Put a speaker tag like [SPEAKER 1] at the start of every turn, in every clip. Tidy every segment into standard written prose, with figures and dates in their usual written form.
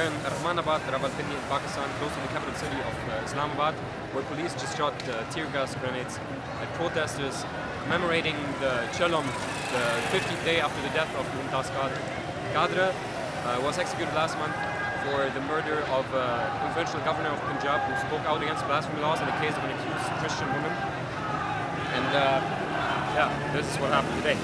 [SPEAKER 1] are in Rahmanabad, Rawalpindi in Pakistan, close to the capital city of Islamabad, where police just shot tear gas grenades at protesters commemorating the Chehlum, the 50th day after the death of Mumtaz Qadri, was executed last month for the murder of influential governor of Punjab who spoke out against blasphemy laws in the case of an accused Christian woman. And yeah, this is what happened today.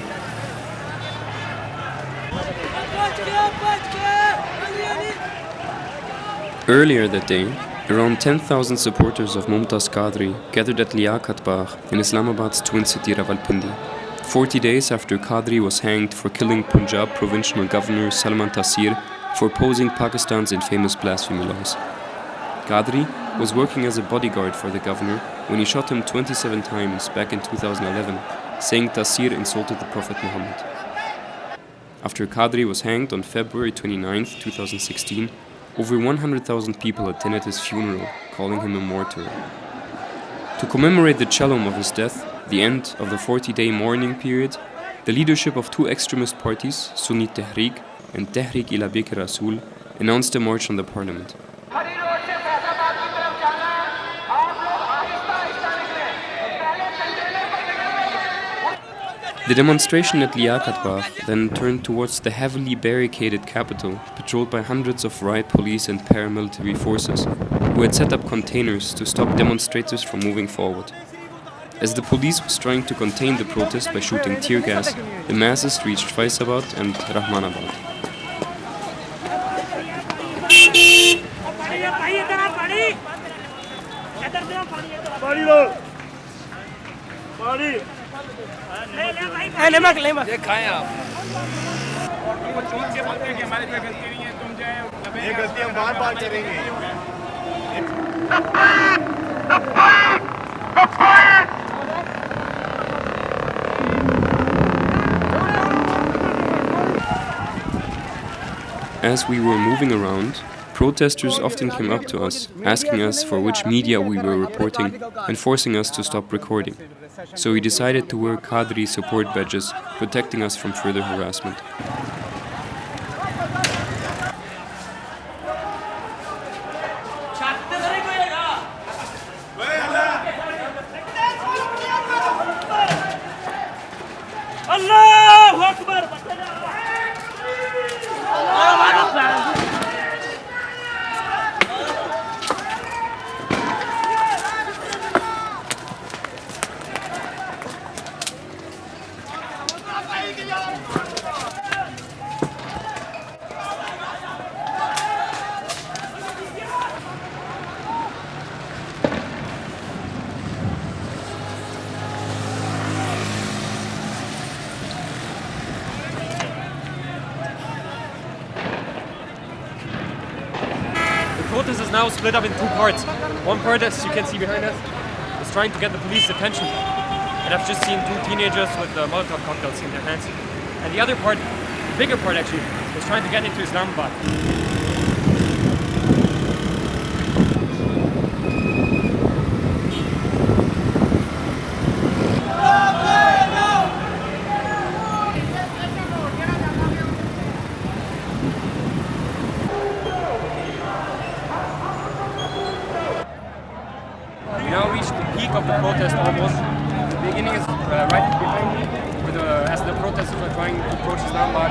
[SPEAKER 2] Earlier that day, around 10,000 supporters of Mumtaz Qadri gathered at Liaquat Bagh in Islamabad's twin city Rawalpindi, 40 days after Qadri was hanged for killing Punjab provincial governor Salman Taseer for opposing Pakistan's infamous blasphemy laws. Qadri was working as a bodyguard for the governor when he shot him 27 times back in 2011, saying Taseer insulted the Prophet Muhammad. After Qadri was hanged on February 29, 2016, over 100,000 people attended his funeral, calling him a martyr. To commemorate the Chehlum of his death, the end of the 40-day mourning period, the leadership of two extremist parties, Sunni Tehreek and Tehreek ila Bik Rasool, announced a march on the parliament. The demonstration at Liaquat Bagh then turned towards the heavily barricaded capital, patrolled by hundreds of riot police and paramilitary forces, who had set up containers to stop demonstrators from moving forward. As the police was trying to contain the protest by shooting tear gas, the masses reached Faisalabad and Rahmanabad. As we were moving around, protesters often came up to us, asking us for which media we were reporting and forcing us to stop recording. So we decided to wear Qadri support badges, protecting us from further harassment.
[SPEAKER 1] The protest is now split up in two parts. One part, as you can see behind us, is trying to get the police's attention. And I've just seen two teenagers with Molotov cocktails in their hands. And the other part, the bigger part actually, is trying to get into Islamabad. We now reached the peak of the protest almost. The beginning is right behind me, as the protesters are trying to approach Islamabad,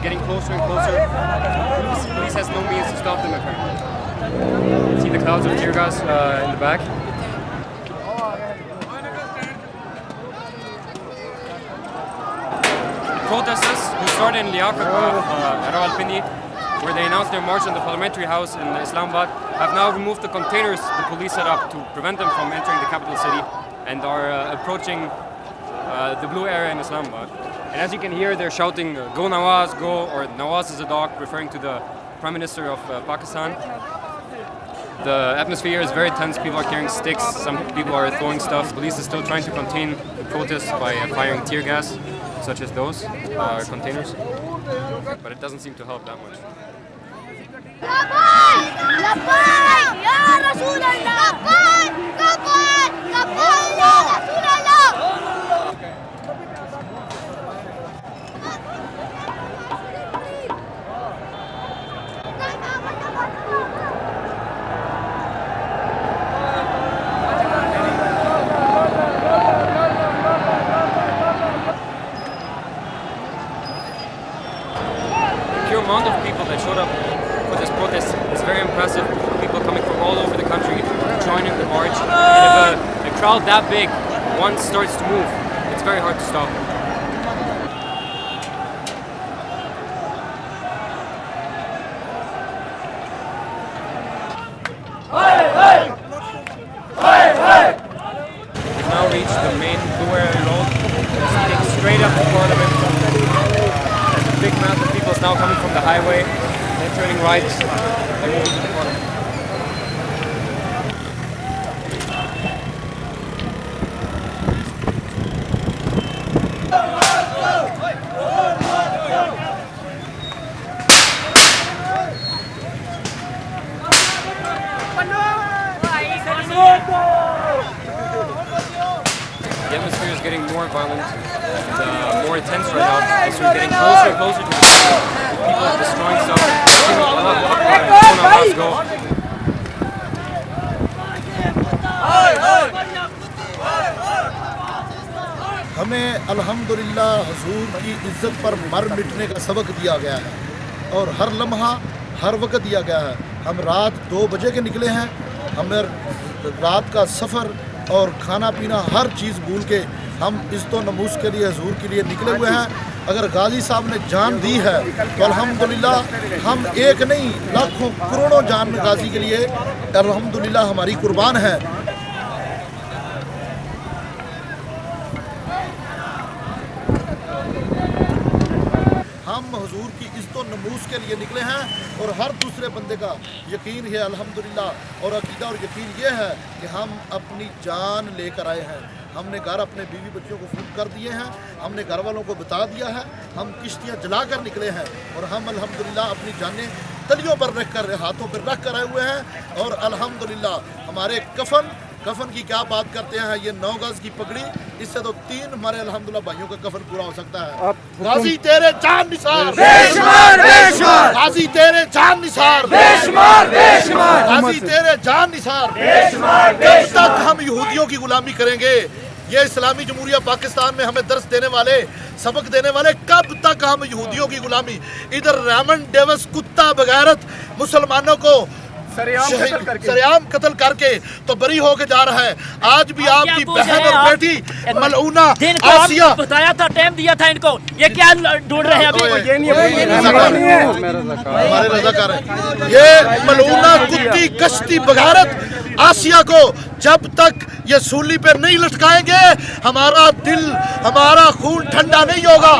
[SPEAKER 1] getting closer and closer. Police has no means to stop them apparently. See the clouds of tear gas in the back. Protesters who started in Liaquat Rawalpindi, where they announced their march on the parliamentary house in Islamabad, have now removed the containers the police set up to prevent them from entering the capital city and are approaching the blue area in Islamabad. And as you can hear, they're shouting, "Go Nawaz, go," or "Nawaz is a dog," referring to the Prime Minister of Pakistan. The atmosphere is very tense. People are carrying sticks, some people are throwing stuff. Police is still trying to contain the protests by firing tear gas, such as those containers. But it doesn't seem to help that much. crowd that big, once starts to move, it's very hard to stop. We've now reached the main Duer road. It's heading straight up to Parliament. There's a big mass of people now coming from the highway. They're turning right and moving to the Parliament. The atmosphere is getting more violent and more intense right now as we're getting closer and closer to the people are destroying stuff. Let's go.
[SPEAKER 3] हमें अल्हम्दुलिल्लाह हुजूर की इज्जत पर मर मिटने का सबक दिया गया है और हर लम्हा हर वक्त दिया गया है। हम रात 2 बजे के निकले हैं। हमें रात का सफ़र और खाना पीना हर चीज़ भूल के हम इज़्ज़ो नमूस के लिए हुजूर के लिए निकले हुए हैं। अगर गाजी साहब ने जान दी है तो अल्हम्दुलिल्लाह हम एक नहीं लाखों करोड़ों जान गाजी के लिए अल्हम्दुलिल्लाह हमारी कुर्बान है। हम हुजूर की इज़्ज़ो नमूस के लिए निकले हैं और हर दूसरे बंदे का यकीन है अल्हम्दुलिल्लाह और अकीदा और यकीन ये है कि हम अपनी जान लेकर आए हैं। हमने घर अपने बीवी बच्चों को फ़ोन कर दिए हैं, हमने घर वालों को बता दिया है, हम किश्तियाँ जलाकर निकले हैं और हम अल्हम्दुलिल्लाह अपनी जानें तलियों पर रख कर हाथों पर रख कर आए हुए हैं। और अल्हम्दुलिल्लाह हमारे कफन की क्या बात करते हैं, ये 9 गज की पगड़ी, इससे तो 3 हमारे अल्हम्दुलिल्लाह भाइयों का कफन पूरा हो सकता है। गाजी तेरे जान निसार, बेशुमार बेशुमार, गाजी तेरे जान निसार, बेशुमार बेशुमार, गाजी तेरे जान निसार, बेशुमार बेशुमार। कब तक हम यहूदियों की गुलामी करेंगे? ये इस्लामी जमहूरिया पाकिस्तान में हमें दर्स देने वाले, सबक देने वाले, कब तक हम यहूदियों की गुलामी? इधर रेमंड डेविस कुत्ता बगैरत मुसलमानों को सरेआम कत्ल करके तो बरी होके जा रहा है। आज भी आपकी बहन और बेटी मलऊना आसिया
[SPEAKER 4] बताया था, टाइम दिया था इनको, ये क्या ढूंढ रहे हैं अभी?
[SPEAKER 3] हमारे रज़ाकार हैं ये मलऊना कुत्ती कश्ती बगारत आसिया को जब तक ये सूली पे नहीं लटकाएंगे हमारा दिल, हमारा खून ठंडा नहीं होगा।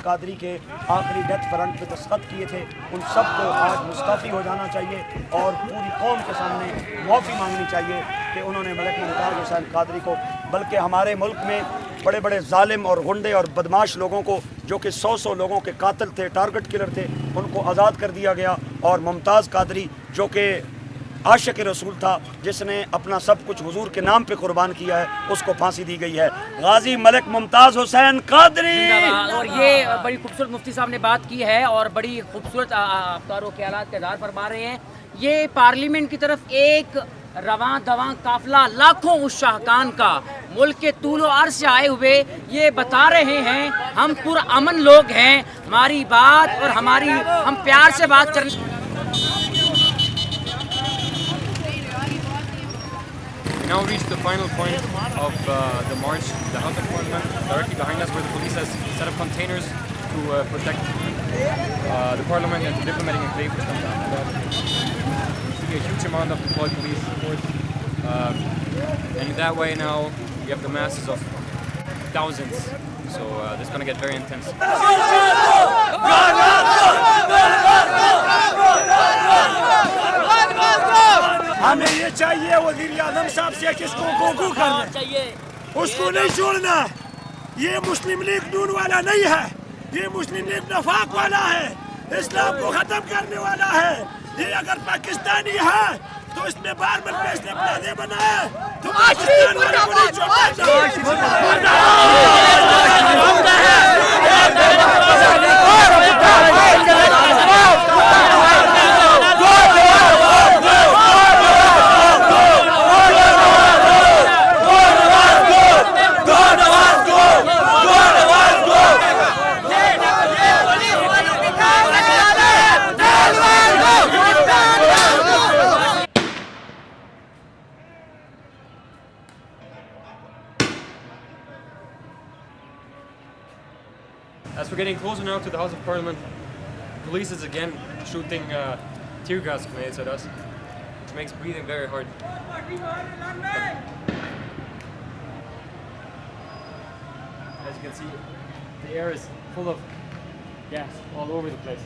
[SPEAKER 4] कादरी के आखिरी डेथ वारंट पे दस्तखत किए थे, उन सब को आज मुस्तफ़ी हो जाना चाहिए और पूरी कौम के सामने माफ़ी मांगनी चाहिए कि उन्होंने मलिक मुमताज़ कादरी को, बल्कि हमारे मुल्क में बड़े बड़े जालिम और गुंडे और बदमाश लोगों को जो कि 100 लोगों के कातिल थे, टारगेट किलर थे, उनको आज़ाद कर दिया गया और मुमताज़ कादरी जो कि आशिक रसूल था, जिसने अपना सब कुछ हुजूर के नाम पे कुर्बान किया है, उसको फांसी दी गई है। गाजी मलिक मुमताज़ हुसैन कादरी।
[SPEAKER 5] और ये बड़ी खूबसूरत मुफ्ती साहब ने बात की है और बड़ी खूबसूरत अफ्तारों के हालात का इज़हार फरमा रहे हैं। ये पार्लियामेंट की तरफ एक रवां दवां काफिला लाखों उस शाहकान का मुल्क के तूलो अर्ज़ से आए हुए ये बता रहे हैं हम पुरअमन लोग हैं, हमारी बात और हम प्यार से बात करने।
[SPEAKER 1] We now reached the final point of the march, the House of Parliament, directly behind us, where the police has set up containers to protect the Parliament and the diplomatic enclave which comes after that. You see a huge amount of deployed police, of course, and in that way now we have the masses of thousands. So this is going to get very intense.
[SPEAKER 4] हमें ये चाहिए वज़ीर आज़म साहब से कि इसको गोगू करना चाहिए, उसको नहीं छोड़ना। ये मुस्लिम लीग नून वाला नहीं है, ये मुस्लिम लीग नफाक वाला है, इस्लाम को ख़त्म करने वाला है। ये अगर पाकिस्तानी है तो इसने पार्लियामेंट में इसने प्लान बनाया तो पाकिस्तान वालों को नहीं छोड़ना।
[SPEAKER 1] As we're getting closer now to the House of Parliament, police is again shooting tear gas grenades at us, which makes breathing very hard. As you can see, the air is full of gas all over the place.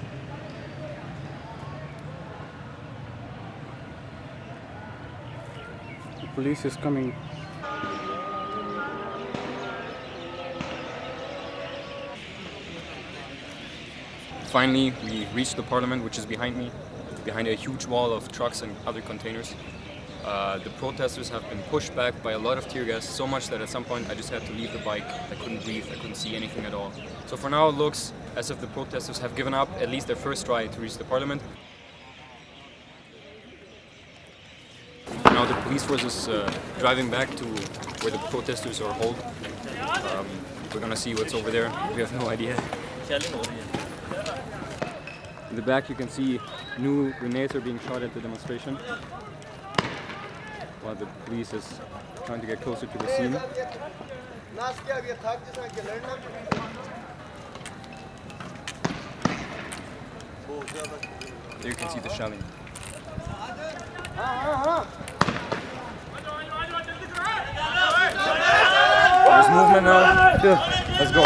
[SPEAKER 6] The police is coming.
[SPEAKER 1] Finally, we reached the parliament, which is behind me, behind a huge wall of trucks and other containers. The protesters have been pushed back by a lot of tear gas, so much that at some point I just had to leave the bike. I couldn't breathe, I couldn't see anything at all. So for now it looks as if the protesters have given up at least their first try to reach the parliament. Now the police force is driving back to where the protesters are holed. We're gonna see what's over there. We have no idea. In the back you can see new grenades are being shot at the demonstration, while the police is trying to get closer to the scene. There you can see the shelling. There's movement now. Let's go.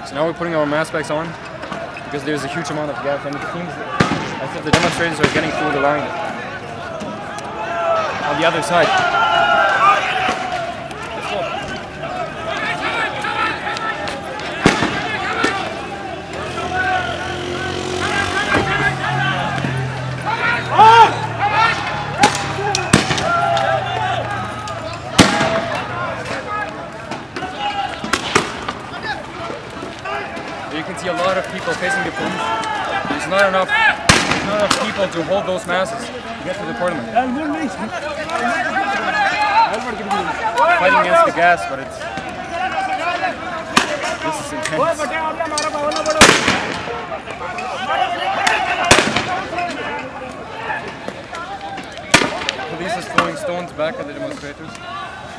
[SPEAKER 1] So now we're putting our mask packs on because there's a huge amount of gas and it seems as if the demonstrators are getting through the line on the other side. Let's go. You can see a lot of people facing the police. There's not enough people to hold those masses to get to the parliament. Fighting against the gas, but this is intense. Police is throwing stones back at the demonstrators.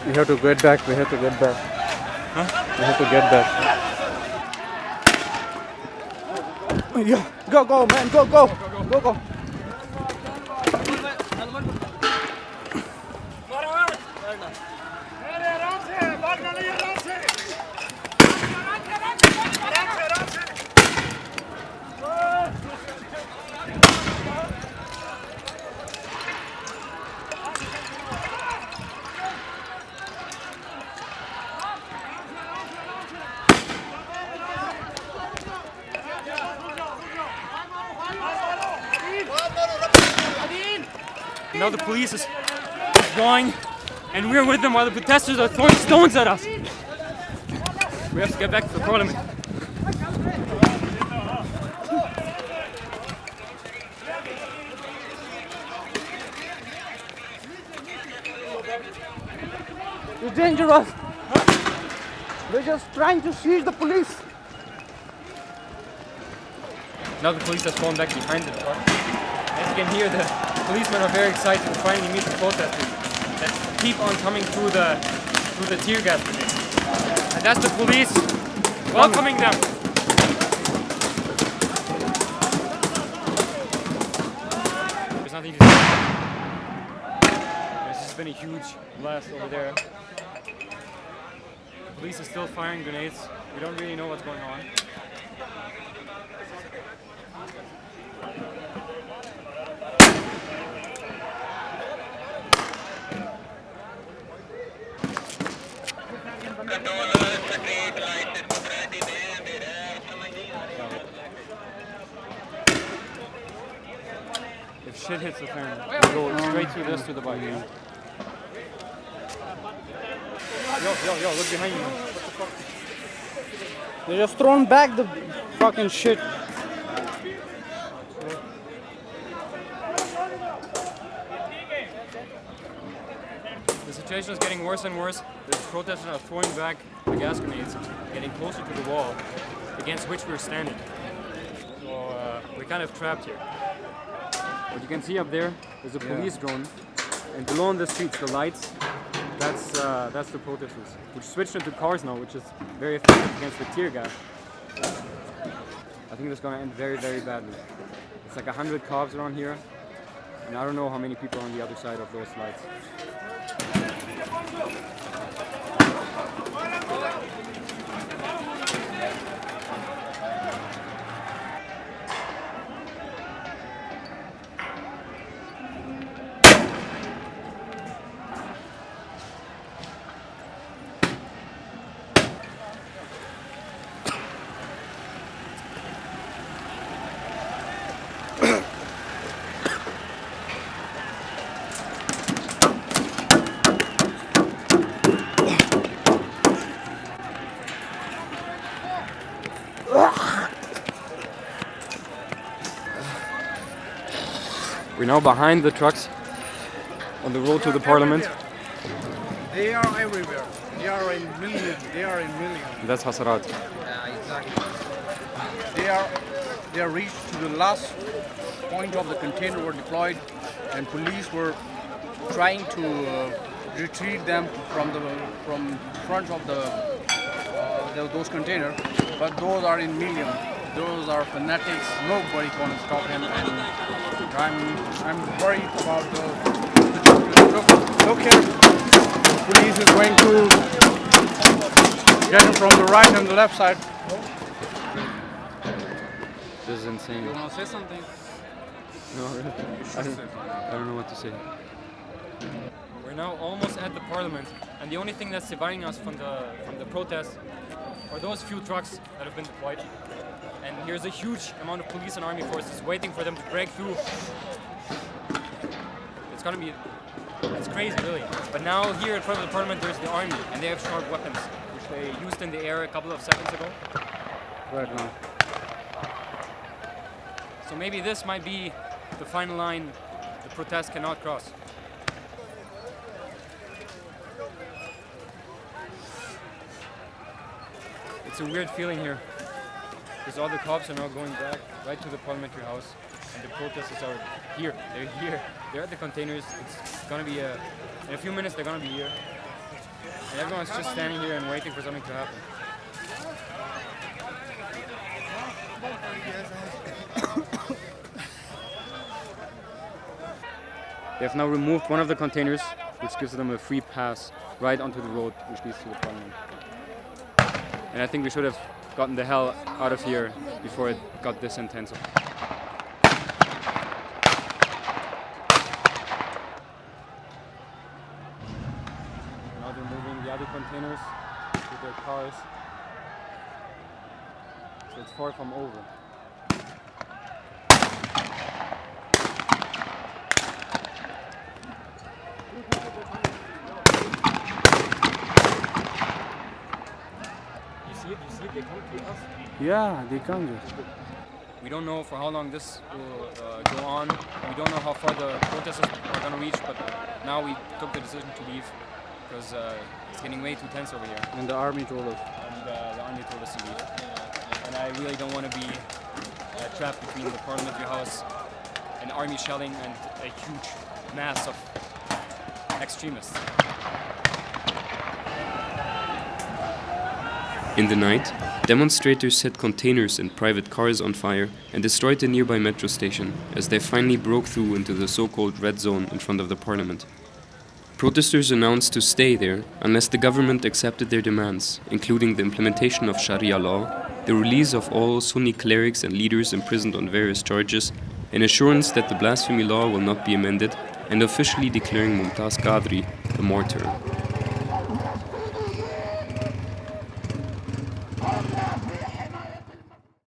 [SPEAKER 6] We have to get back. We have to get back.
[SPEAKER 1] Huh?
[SPEAKER 6] We have to get back. Yeah, go, man, go.
[SPEAKER 1] Now the police is going, and we're with them while the protesters are throwing stones at us. We have to get back to the parliament.
[SPEAKER 6] It's dangerous. They're just trying to seize the police.
[SPEAKER 1] Now the police has fallen back behind the truck. As you can hear, the policemen are very excited to finally meet the protesters that keep on coming through the tear gas grenades. And that's the police welcoming them. There's nothing to do. There's just been a huge blast over there. The police is still firing grenades. We don't really know what's going on. If shit hits the fan, we go straight through this to the bike. Yo, look behind you.
[SPEAKER 6] They just thrown back the fucking shit.
[SPEAKER 1] The situation is getting worse and worse. The protesters are throwing back the gas grenades, getting closer to the wall against which we're standing. So we're kind of trapped here. What you can see up there is a police drone And below on the streets, the lights, that's the protesters, which switched into cars now, which is very effective against the tear gas. I think that's going to end very, very badly. It's like 100 cops around here, and I don't know how many people are on the other side of those lights. We're now behind the trucks on the road to the parliament.
[SPEAKER 7] They are everywhere. They are in millions. They are in millions.
[SPEAKER 1] And that's Hasarat.
[SPEAKER 7] Yeah, exactly. They are reached to the last point of the container were deployed, and police were trying to retrieve them from front of those containers. But those are in millions. Those are fanatics. Nobody can stop him, and I'm worried about the look here. The police is going to get him from the right and the left side.
[SPEAKER 1] This is insane.
[SPEAKER 7] You want to say something?
[SPEAKER 1] No, really. I don't know what to say. We're now almost at the parliament, and the only thing that's dividing us from the protest are those few trucks that have been deployed. And here's a huge amount of police and army forces waiting for them to break through. It's crazy, really. But now here in front of the parliament there's the army, and they have sharp weapons, which they used in the air a couple of seconds ago. Right now. So maybe this might be the final line the protest cannot cross. It's a weird feeling here, because all the cops are now going back right to the parliamentary house, and the protesters are here. They're here. They're at the containers. It's gonna be in a few minutes they're gonna be here, and everyone's just standing here and waiting for something to happen. They have now removed one of the containers, which gives them a free pass right onto the road which leads to the parliament. And I think we should have gotten the hell out of here before it got this intense. Now they're moving the other containers with their cars. So it's far from over. You see it, they come to us.
[SPEAKER 7] Yeah, they come here.
[SPEAKER 1] We don't know for how long this will go on. We don't know how far the protesters are going to reach, but now we took the decision to leave because it's getting way too tense over here.
[SPEAKER 7] And the army told us.
[SPEAKER 1] And the army told us to leave. And I really don't want to be trapped between the parliamentary house and army shelling and a huge mass of extremists.
[SPEAKER 2] In the night, demonstrators set containers and private cars on fire and destroyed the nearby metro station as they finally broke through into the so-called red zone in front of the parliament. Protesters announced to stay there unless the government accepted their demands, including the implementation of Shariah law, the release of all Sunni clerics and leaders imprisoned on various charges, an assurance that the blasphemy law will not be amended, and officially declaring Mumtaz Qadri the martyr.